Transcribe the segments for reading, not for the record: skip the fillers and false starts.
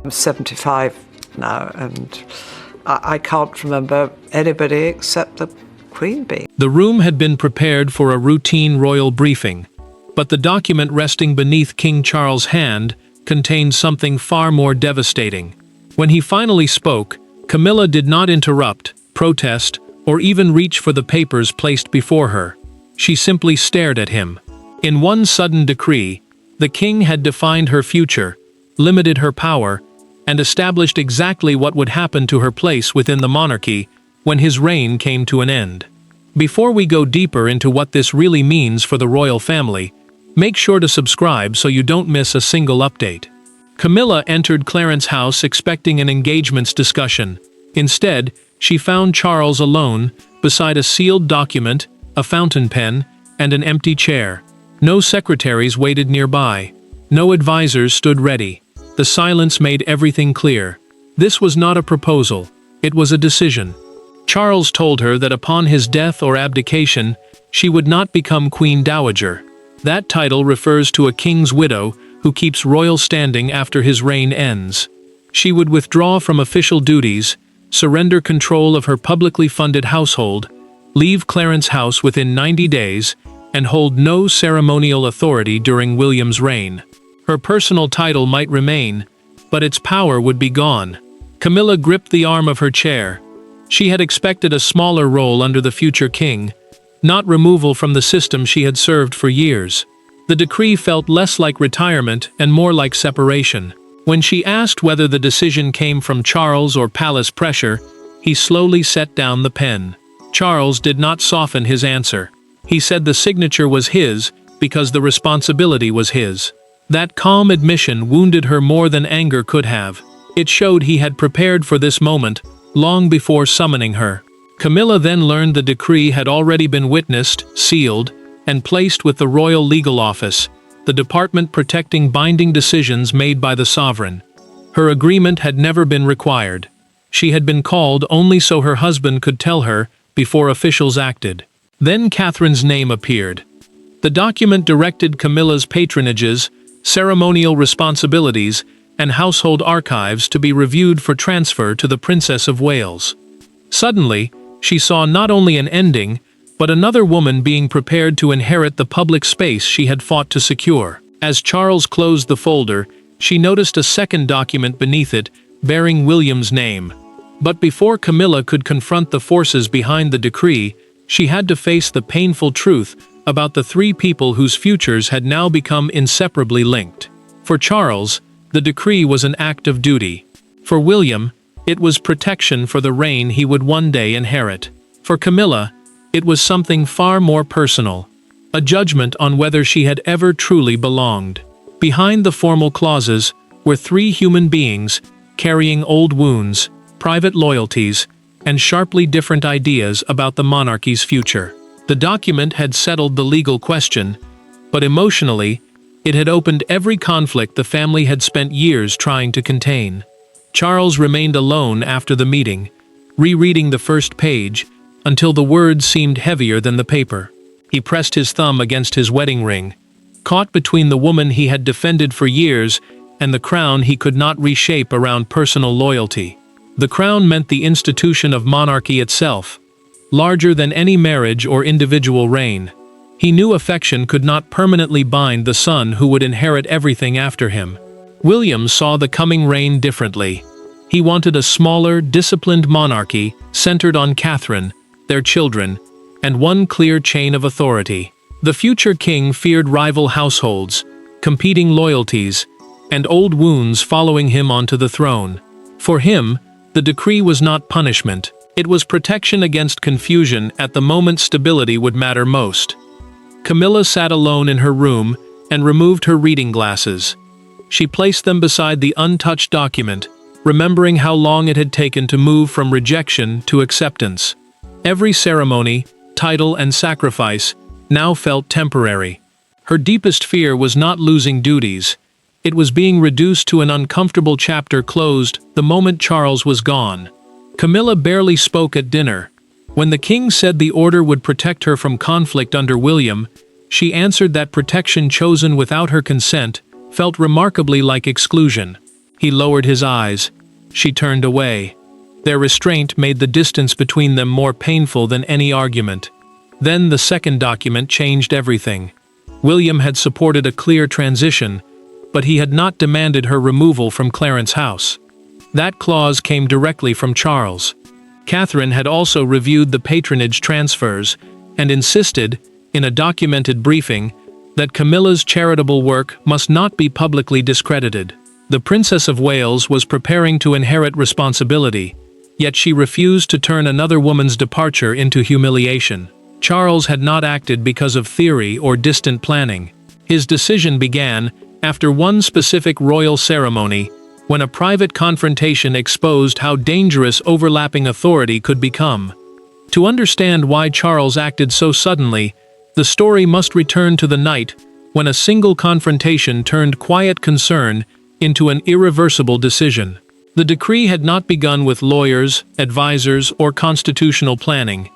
I'm 75 now, and I can't remember anybody except the Queen Bee. The room had been prepared for a routine royal briefing, but the document resting beneath King Charles' hand contained something far more devastating. When he finally spoke, Camilla did not interrupt, protest, or even reach for the papers placed before her. She simply stared at him. In one sudden decree, the king had defined her future, limited her power, and established exactly what would happen to her place within the monarchy when his reign came to an end. Before we go deeper into what this really means for the royal family, make sure to subscribe so you don't miss a single update. Camilla entered Clarence's house expecting an engagements discussion. Instead, she found Charles alone, beside a sealed document, a fountain pen, and an empty chair. No secretaries waited nearby. No advisors stood ready. The silence made everything clear. This was not a proposal. It was a decision. Charles told her that upon his death or abdication, she would not become Queen Dowager. That title refers to a king's widow who keeps royal standing after his reign ends. She would withdraw from official duties, surrender control of her publicly funded household, leave Clarence's house within 90 days, and hold no ceremonial authority during William's reign. Her personal title might remain, but its power would be gone. Camilla gripped the arm of her chair. She had expected a smaller role under the future king, not removal from the system she had served for years. The decree felt less like retirement and more like separation. When she asked whether the decision came from Charles or palace pressure, he slowly set down the pen. Charles did not soften his answer. He said the signature was his because the responsibility was his. That calm admission wounded her more than anger could have. It showed he had prepared for this moment long before summoning her. Camilla then learned the decree had already been witnessed, sealed, and placed with the Royal Legal Office, the department protecting binding decisions made by the sovereign. Her agreement had never been required. She had been called only so her husband could tell her before officials acted. Then Catherine's name appeared. The document directed Camilla's patronages, ceremonial responsibilities, and household archives to be reviewed for transfer to the Princess of Wales. Suddenly, she saw not only an ending, but another woman being prepared to inherit the public space she had fought to secure. As Charles closed the folder, she noticed a second document beneath it, bearing William's name. But before Camilla could confront the forces behind the decree, she had to face the painful truth about the three people whose futures had now become inseparably linked. For Charles, the decree was an act of duty. For William, it was protection for the reign he would one day inherit. For Camilla, it was something far more personal, a judgment on whether she had ever truly belonged. Behind the formal clauses were three human beings carrying old wounds, private loyalties, and sharply different ideas about the monarchy's future. The document had settled the legal question, but emotionally, it had opened every conflict the family had spent years trying to contain. Charles remained alone after the meeting, rereading the first page, until the words seemed heavier than the paper. He pressed his thumb against his wedding ring, caught between the woman he had defended for years and the crown he could not reshape around personal loyalty. The crown meant the institution of monarchy itself, larger than any marriage or individual reign. He knew affection could not permanently bind the son who would inherit everything after him. William saw the coming reign differently. He wanted a smaller, disciplined monarchy centered on Catherine, their children, and one clear chain of authority. The future king feared rival households, competing loyalties, and old wounds following him onto the throne. For him, the decree was not punishment. It was protection against confusion at the moment stability would matter most. Camilla sat alone in her room and removed her reading glasses. She placed them beside the untouched document, remembering how long it had taken to move from rejection to acceptance. Every ceremony, title, and sacrifice now felt temporary. Her deepest fear was not losing duties. It was being reduced to an uncomfortable chapter closed the moment Charles was gone. Camilla barely spoke at dinner. When the king said the order would protect her from conflict under William, she answered that protection chosen without her consent felt remarkably like exclusion. He lowered his eyes. She turned away. Their restraint made the distance between them more painful than any argument. Then the second document changed everything. William had supported a clear transition, but he had not demanded her removal from Clarence House. That clause came directly from Charles. Catherine had also reviewed the patronage transfers and insisted, in a documented briefing, that Camilla's charitable work must not be publicly discredited. The Princess of Wales was preparing to inherit responsibility, yet she refused to turn another woman's departure into humiliation. Charles had not acted because of theory or distant planning. His decision began after one specific royal ceremony, when a private confrontation exposed how dangerous overlapping authority could become. To understand why Charles acted so suddenly, the story must return to the night when a single confrontation turned quiet concern into an irreversible decision. The decree had not begun with lawyers, advisors, or constitutional planning.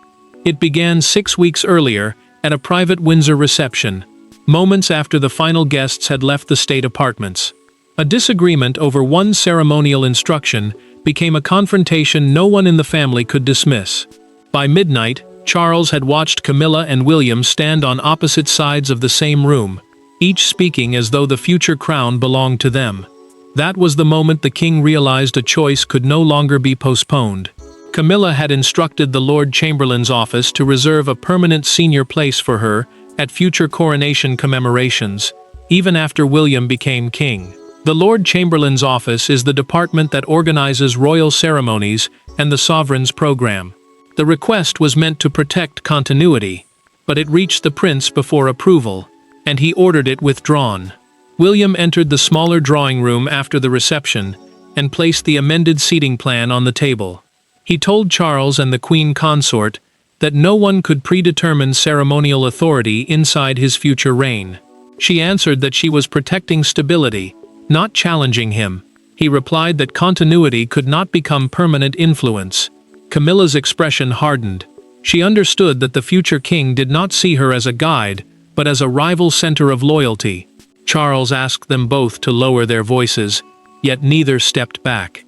It began 6 weeks earlier at a private Windsor reception, moments after the final guests had left the state apartments. A disagreement over one ceremonial instruction became a confrontation no one in the family could dismiss. By midnight, Charles had watched Camilla and William stand on opposite sides of the same room, each speaking as though the future crown belonged to them. That was the moment the king realized a choice could no longer be postponed. Camilla had instructed the Lord Chamberlain's office to reserve a permanent senior place for her at future coronation commemorations, even after William became king. The Lord Chamberlain's office is the department that organizes royal ceremonies and the sovereign's program. The request was meant to protect continuity, but it reached the prince before approval, and he ordered it withdrawn. William entered the smaller drawing room after the reception and placed the amended seating plan on the table. He told Charles and the Queen Consort that no one could predetermine ceremonial authority inside his future reign. She answered that she was protecting stability, not challenging him. He replied that continuity could not become permanent influence. Camilla's expression hardened. She understood that the future king did not see her as a guide, but as a rival center of loyalty. Charles asked them both to lower their voices, yet neither stepped back.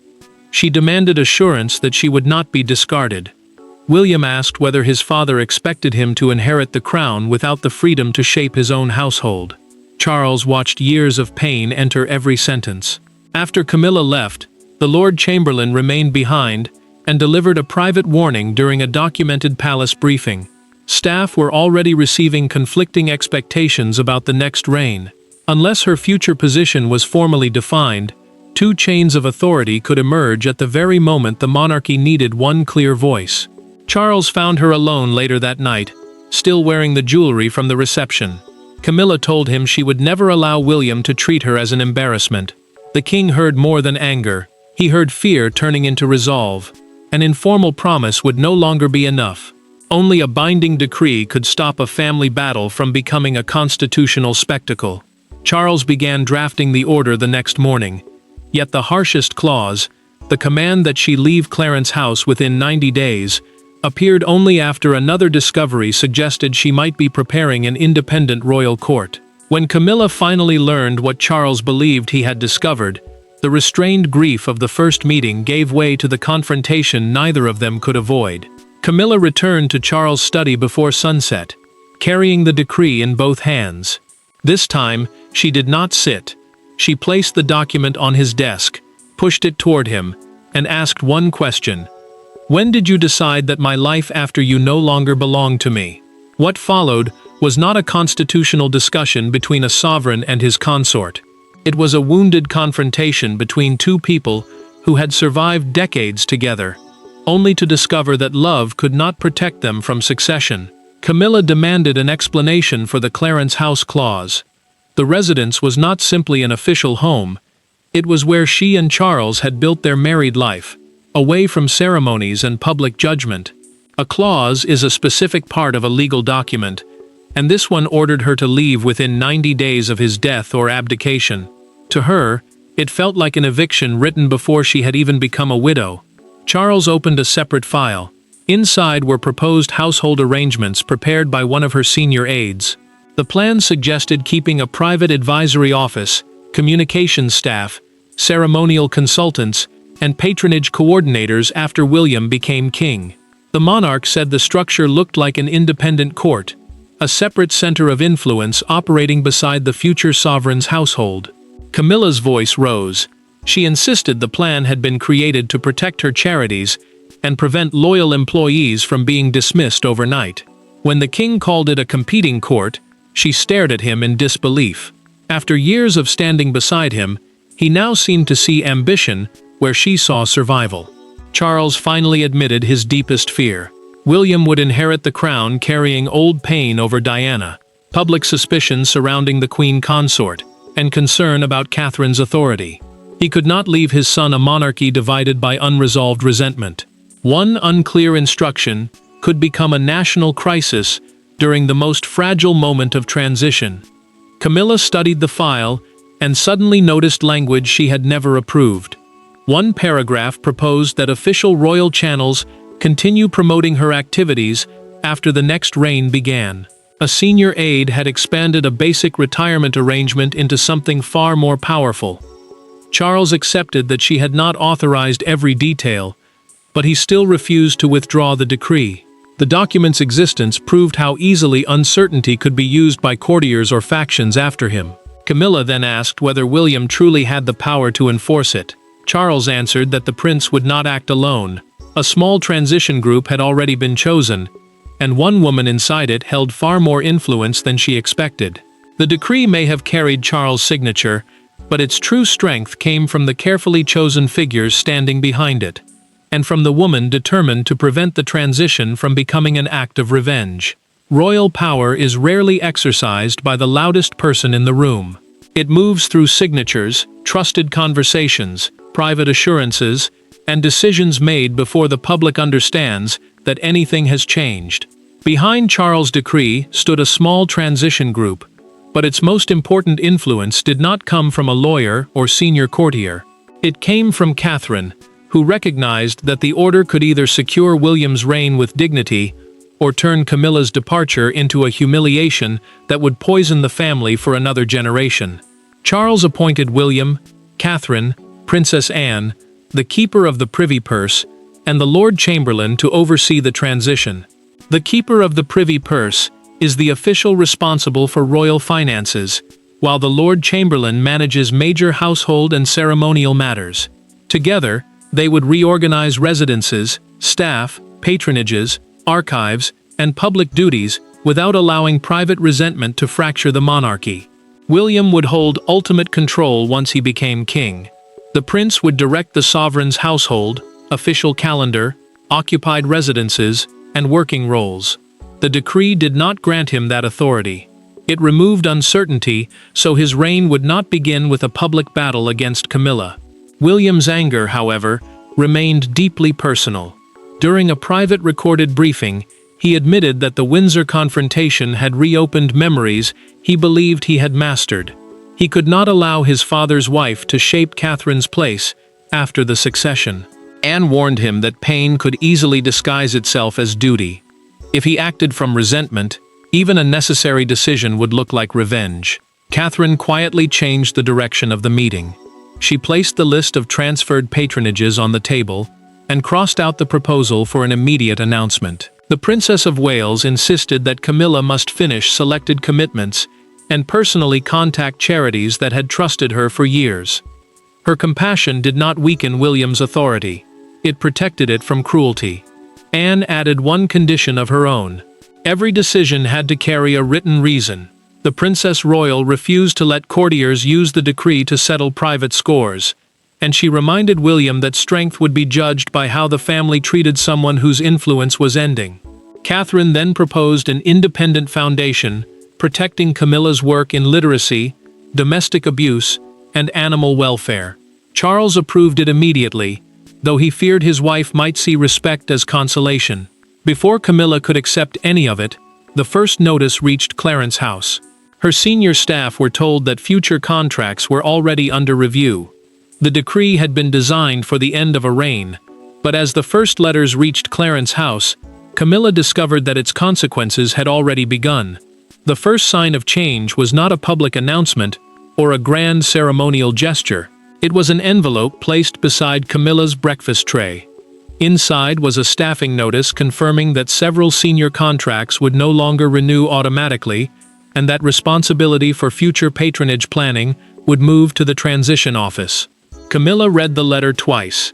She demanded assurance that she would not be discarded. William asked whether his father expected him to inherit the crown without the freedom to shape his own household. Charles watched years of pain enter every sentence. After Camilla left, the Lord Chamberlain remained behind and delivered a private warning during a documented palace briefing. Staff were already receiving conflicting expectations about the next reign. Unless her future position was formally defined, two chains of authority could emerge at the very moment the monarchy needed one clear voice. Charles found her alone later that night, still wearing the jewelry from the reception. Camilla told him she would never allow William to treat her as an embarrassment. The king heard more than anger. He heard fear turning into resolve. An informal promise would no longer be enough. Only a binding decree could stop a family battle from becoming a constitutional spectacle. Charles began drafting the order the next morning. Yet the harshest clause, the command that she leave Clarence House within 90 days, appeared only after another discovery suggested she might be preparing an independent royal court. When Camilla finally learned what Charles believed he had discovered, the restrained grief of the first meeting gave way to the confrontation neither of them could avoid. Camilla returned to Charles' study before sunset, carrying the decree in both hands. This time, she did not sit. She placed the document on his desk, pushed it toward him, and asked one question. "When did you decide that my life after you no longer belonged to me?" What followed was not a constitutional discussion between a sovereign and his consort. It was a wounded confrontation between two people who had survived decades together, only to discover that love could not protect them from succession. Camilla demanded an explanation for the Clarence House clause. The residence was not simply an official home. It was where she and Charles had built their married life, away from ceremonies and public judgment. A clause is a specific part of a legal document, and this one ordered her to leave within 90 days of his death or abdication. To her, it felt like an eviction written before she had even become a widow. Charles opened a separate file. Inside were proposed household arrangements prepared by one of her senior aides. The plan suggested keeping a private advisory office, communications staff, ceremonial consultants, and patronage coordinators after William became king. The monarch said the structure looked like an independent court, a separate center of influence operating beside the future sovereign's household. Camilla's voice rose. She insisted the plan had been created to protect her charities and prevent loyal employees from being dismissed overnight. When the king called it a competing court, she stared at him in disbelief. After years of standing beside him, he now seemed to see ambition where she saw survival. Charles finally admitted his deepest fear. William would inherit the crown carrying old pain over Diana, public suspicion surrounding the queen consort, and concern about Catherine's authority. He could not leave his son a monarchy divided by unresolved resentment. One unclear instruction could become a national crisis during the most fragile moment of transition. Camilla studied the file and suddenly noticed language she had never approved. One paragraph proposed that official royal channels continue promoting her activities after the next reign began. A senior aide had expanded a basic retirement arrangement into something far more powerful. Charles accepted that she had not authorized every detail, but he still refused to withdraw the decree. The document's existence proved how easily uncertainty could be used by courtiers or factions after him. Camilla then asked whether William truly had the power to enforce it. Charles answered that the prince would not act alone. A small transition group had already been chosen, and one woman inside it held far more influence than she expected. The decree may have carried Charles' signature, but its true strength came from the carefully chosen figures standing behind it, and from the woman determined to prevent the transition from becoming an act of revenge. Royal power is rarely exercised by the loudest person in the room. It moves through signatures, trusted conversations, private assurances, and decisions made before the public understands that anything has changed. Behind Charles' decree stood a small transition group, but its most important influence did not come from a lawyer or senior courtier. It came from Catherine, who recognized that the order could either secure William's reign with dignity or turn Camilla's departure into a humiliation that would poison the family for another generation. Charles appointed William, Catherine, Princess Anne, the keeper of the privy purse, and the Lord Chamberlain to oversee the transition. The keeper of the privy purse is the official responsible for royal finances, while the Lord Chamberlain manages major household and ceremonial matters. Together, they would reorganize residences, staff, patronages, archives, and public duties without allowing private resentment to fracture the monarchy. William would hold ultimate control once he became king. The prince would direct the sovereign's household, official calendar, occupied residences, and working roles. The decree did not grant him that authority. It removed uncertainty, so his reign would not begin with a public battle against Camilla. William's anger, however, remained deeply personal. During a private recorded briefing, he admitted that the Windsor confrontation had reopened memories he believed he had mastered. He could not allow his father's wife to shape Catherine's place after the succession. Anne warned him that pain could easily disguise itself as duty. If he acted from resentment, even a necessary decision would look like revenge. Catherine quietly changed the direction of the meeting. She placed the list of transferred patronages on the table and crossed out the proposal for an immediate announcement. The Princess of Wales insisted that Camilla must finish selected commitments and personally contact charities that had trusted her for years. Her compassion did not weaken William's authority. It protected it from cruelty. Anne added one condition of her own. Every decision had to carry a written reason. The Princess Royal refused to let courtiers use the decree to settle private scores, and she reminded William that strength would be judged by how the family treated someone whose influence was ending. Catherine then proposed an independent foundation, protecting Camilla's work in literacy, domestic abuse, and animal welfare. Charles approved it immediately, though he feared his wife might see respect as consolation. Before Camilla could accept any of it, the first notice reached Clarence's house. Her senior staff were told that future contracts were already under review. The decree had been designed for the end of a reign, but as the first letters reached Clarence's house, Camilla discovered that its consequences had already begun. The first sign of change was not a public announcement or a grand ceremonial gesture. It was an envelope placed beside Camilla's breakfast tray. Inside was a staffing notice confirming that several senior contracts would no longer renew automatically, and that responsibility for future patronage planning would move to the transition office. Camilla read the letter twice.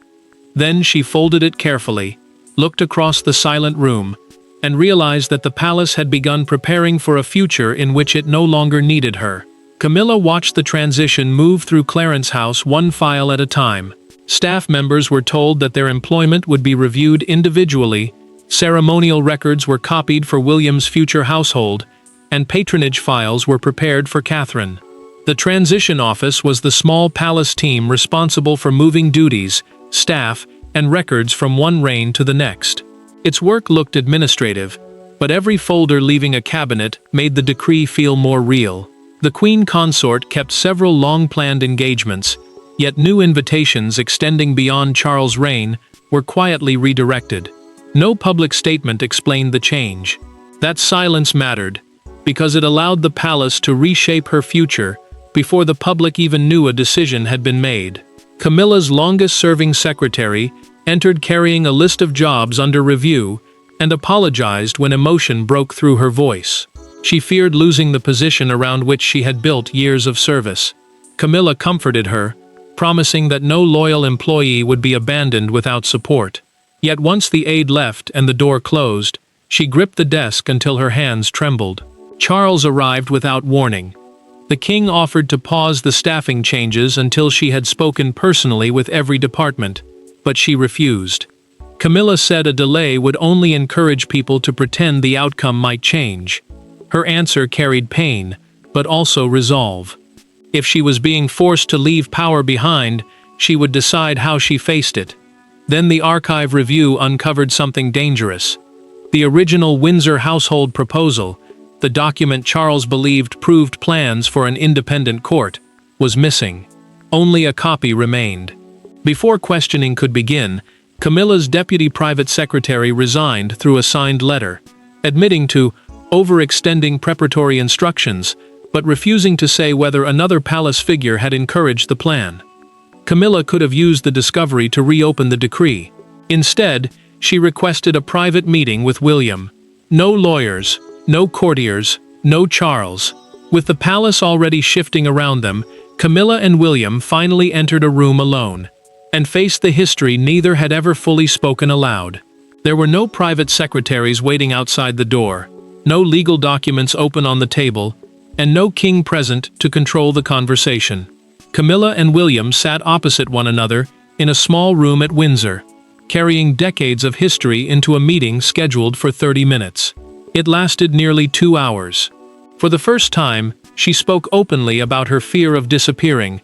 Then she folded it carefully, looked across the silent room, and realized that the palace had begun preparing for a future in which it no longer needed her. Camilla watched the transition move through Clarence House one file at a time. Staff members were told that their employment would be reviewed individually, ceremonial records were copied for William's future household, and patronage files were prepared for Catherine. The transition office was the small palace team responsible for moving duties, staff, and records from one reign to the next. Its work looked administrative, but every folder leaving a cabinet made the decree feel more real. The Queen Consort kept several long-planned engagements, yet new invitations extending beyond Charles' reign were quietly redirected. No public statement explained the change. That silence mattered, because it allowed the palace to reshape her future before the public even knew a decision had been made. Camilla's longest-serving secretary entered carrying a list of jobs under review and apologized when emotion broke through her voice. She feared losing the position around which she had built years of service. Camilla comforted her, promising that no loyal employee would be abandoned without support. Yet once the aide left and the door closed, she gripped the desk until her hands trembled. Charles arrived without warning. The king offered to pause the staffing changes until she had spoken personally with every department, but she refused. Camilla said a delay would only encourage people to pretend the outcome might change. Her answer carried pain, but also resolve. If she was being forced to leave power behind, she would decide how she faced it. Then the archive review uncovered something dangerous. The original Windsor household proposal, the document Charles believed proved plans for an independent court, was missing. Only a copy remained. Before questioning could begin, Camilla's deputy private secretary resigned through a signed letter, admitting to overextending preparatory instructions, but refusing to say whether another palace figure had encouraged the plan. Camilla could have used the discovery to reopen the decree. Instead, she requested a private meeting with William. No lawyers, no courtiers, no Charles. With the palace already shifting around them, Camilla and William finally entered a room alone, and faced the history neither had ever fully spoken aloud. There were no private secretaries waiting outside the door, no legal documents open on the table, and no king present to control the conversation. Camilla and William sat opposite one another in a small room at Windsor, carrying decades of history into a meeting scheduled for 30 minutes. It lasted nearly 2 hours. For the first time, she spoke openly about her fear of disappearing,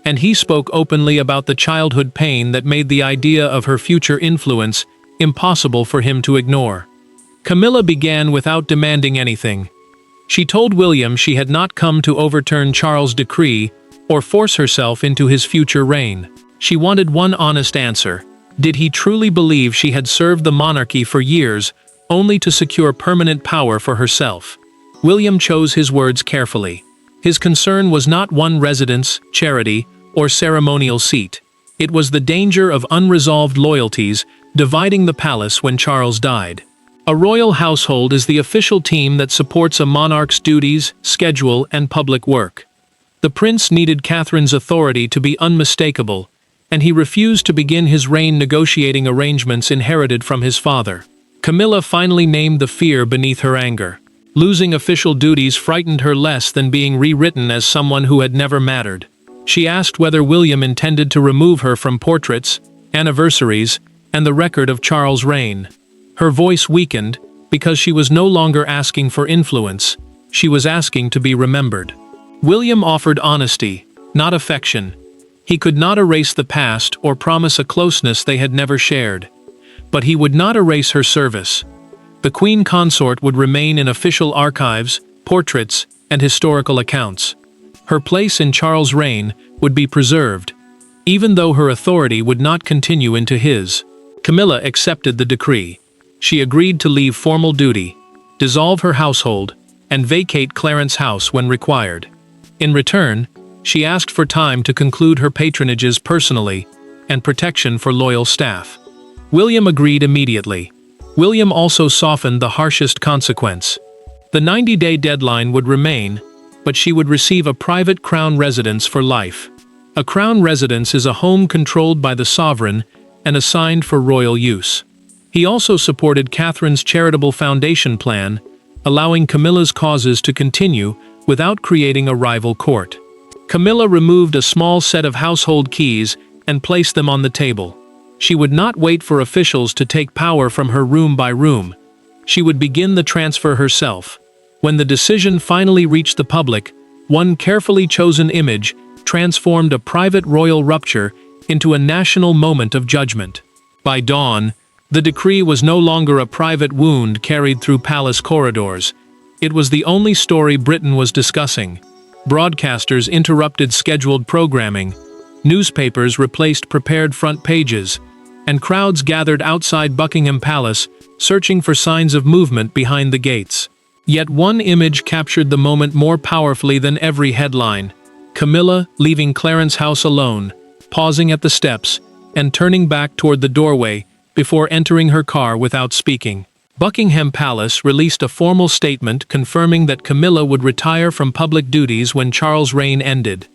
and he spoke openly about the childhood pain that made the idea of her future influence impossible for him to ignore. Camilla began without demanding anything. She told William she had not come to overturn Charles' decree or force herself into his future reign. She wanted one honest answer. Did he truly believe she had served the monarchy for years only to secure permanent power for herself? William chose his words carefully. His concern was not one residence, charity, or ceremonial seat. It was the danger of unresolved loyalties dividing the palace when Charles died. A royal household is the official team that supports a monarch's duties, schedule, and public work. The prince needed Catherine's authority to be unmistakable, and he refused to begin his reign negotiating arrangements inherited from his father. Camilla finally named the fear beneath her anger. Losing official duties frightened her less than being rewritten as someone who had never mattered. She asked whether William intended to remove her from portraits, anniversaries, and the record of Charles' reign. Her voice weakened because she was no longer asking for influence, she was asking to be remembered. William offered honesty, not affection. He could not erase the past or promise a closeness they had never shared. But he would not erase her service. The Queen Consort would remain in official archives, portraits, and historical accounts. Her place in Charles' reign would be preserved, even though her authority would not continue into his. Camilla accepted the decree. She agreed to leave formal duty, dissolve her household, and vacate Clarence House when required. In return, She asked for time to conclude her patronages personally and protection for loyal staff. William agreed immediately. William also softened the harshest consequence. The 90-day deadline would remain, but she would receive a private crown residence for life. A crown residence is a home controlled by the sovereign and assigned for royal use. He also supported Catherine's charitable foundation plan, allowing Camilla's causes to continue without creating a rival court. Camilla removed a small set of household keys and placed them on the table. She would not wait for officials to take power from her room by room. She would begin the transfer herself. When the decision finally reached the public, one carefully chosen image transformed a private royal rupture into a national moment of judgment. By dawn, the decree was no longer a private wound carried through palace corridors. It was the only story Britain was discussing. Broadcasters interrupted scheduled programming, newspapers replaced prepared front pages, and crowds gathered outside Buckingham Palace, searching for signs of movement behind the gates. Yet one image captured the moment more powerfully than every headline: Camilla leaving Clarence House alone, pausing at the steps, and turning back toward the doorway before entering her car without speaking. Buckingham Palace released a formal statement confirming that Camilla would retire from public duties when Charles' reign ended,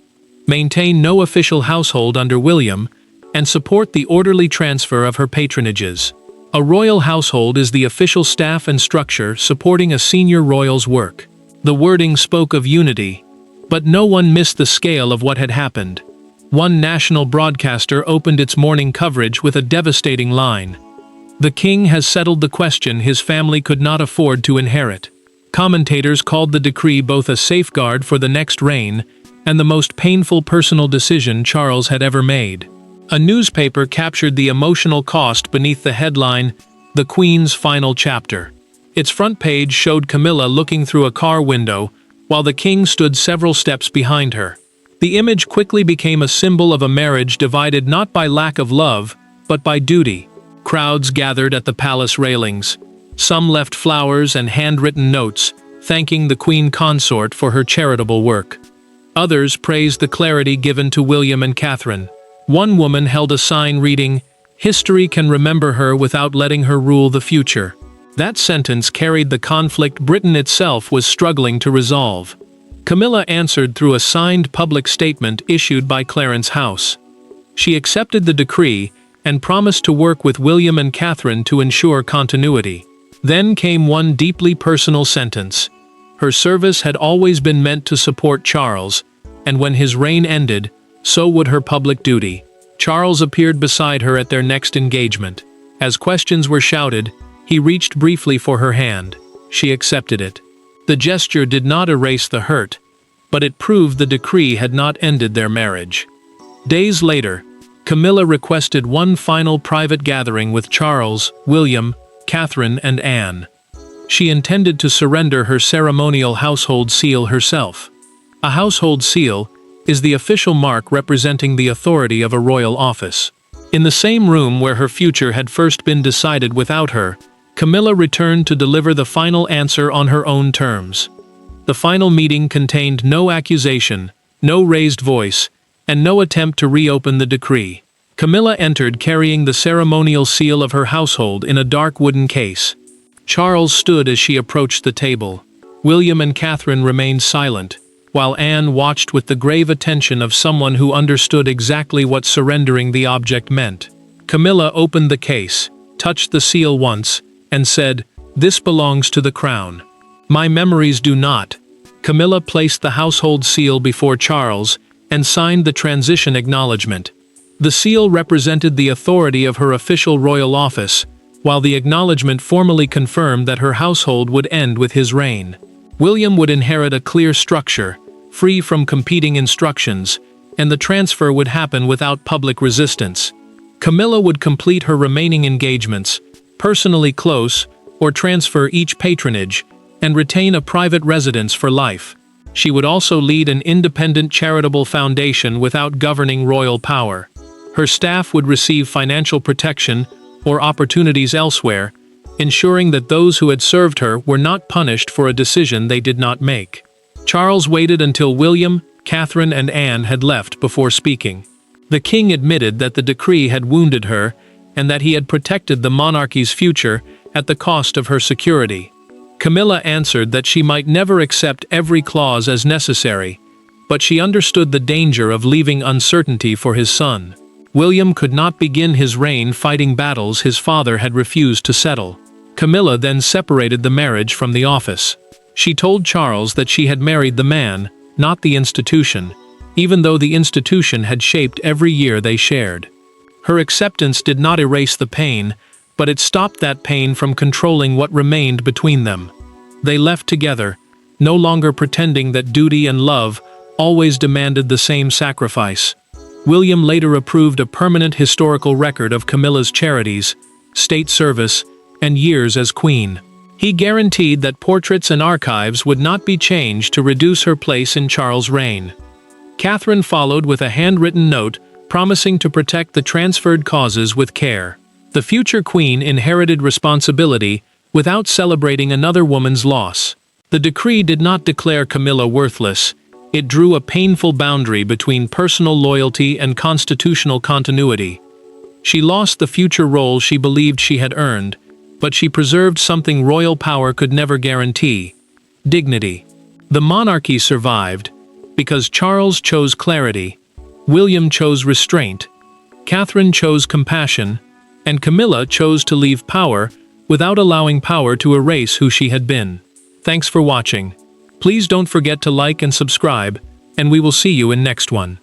maintain no official household under William, and support the orderly transfer of her patronages. A royal household is the official staff and structure supporting a senior royal's work. The wording spoke of unity, but no one missed the scale of what had happened. One national broadcaster opened its morning coverage with a devastating line: "The king has settled the question his family could not afford to inherit." Commentators called the decree both a safeguard for the next reign and the most painful personal decision Charles had ever made. A newspaper captured the emotional cost beneath the headline, "The Queen's Final Chapter." Its front page showed Camilla looking through a car window, while the king stood several steps behind her. The image quickly became a symbol of a marriage divided not by lack of love, but by duty. Crowds gathered at the palace railings. Some left flowers and handwritten notes, thanking the queen consort for her charitable work. Others praised the clarity given to William and Catherine. One woman held a sign reading, "History can remember her without letting her rule the future." That sentence carried the conflict Britain itself was struggling to resolve. Camilla answered through a signed public statement issued by Clarence House. She accepted the decree and promised to work with William and Catherine to ensure continuity. Then came one deeply personal sentence. Her service had always been meant to support Charles, and when his reign ended, so would her public duty. Charles appeared beside her at their next engagement. As questions were shouted, he reached briefly for her hand. She accepted it. The gesture did not erase the hurt, but it proved the decree had not ended their marriage. Days later, Camilla requested one final private gathering with Charles, William, Catherine, and Anne. She intended to surrender her ceremonial household seal herself. A household seal is the official mark representing the authority of a royal office. In the same room where her future had first been decided without her, Camilla returned to deliver the final answer on her own terms. The final meeting contained no accusation, no raised voice, and no attempt to reopen the decree. Camilla entered carrying the ceremonial seal of her household in a dark wooden case. Charles stood as she approached the table. William and Catherine remained silent, while Anne watched with the grave attention of someone who understood exactly what surrendering the object meant. Camilla opened the case, touched the seal once, and said, "This belongs to the crown." "My memories do not." Camilla placed the household seal before Charles and signed the transition acknowledgement. The seal represented the authority of her official royal office, while the acknowledgement formally confirmed that her household would end with his reign. William would inherit a clear structure, free from competing instructions, and the transfer would happen without public resistance. Camilla would complete her remaining engagements, personally close, or transfer each patronage, and retain a private residence for life. She would also lead an independent charitable foundation without governing royal power. Her staff would receive financial protection or opportunities elsewhere, ensuring that those who had served her were not punished for a decision they did not make. Charles waited until William, Catherine and Anne had left before speaking. The king admitted that the decree had wounded her and that he had protected the monarchy's future at the cost of her security. Camilla answered that she might never accept every clause as necessary, but she understood the danger of leaving uncertainty for his son. William could not begin his reign fighting battles his father had refused to settle. Camilla then separated the marriage from the office. She told Charles that she had married the man, not the institution, even though the institution had shaped every year they shared. Her acceptance did not erase the pain, but it stopped that pain from controlling what remained between them. They left together, no longer pretending that duty and love always demanded the same sacrifice. William later approved a permanent historical record of Camilla's charities, state service, and years as queen. He guaranteed that portraits and archives would not be changed to reduce her place in Charles' reign. Catherine followed with a handwritten note promising to protect the transferred causes with care. The future queen inherited responsibility without celebrating another woman's loss. The decree did not declare Camilla worthless. It drew a painful boundary between personal loyalty and constitutional continuity. She lost the future role she believed she had earned, but she preserved something royal power could never guarantee: dignity. The monarchy survived because Charles chose clarity, William chose restraint, Catherine chose compassion, and Camilla chose to leave power without allowing power to erase who she had been. Thanks for watching. Please don't forget to like and subscribe, and we will see you in next one.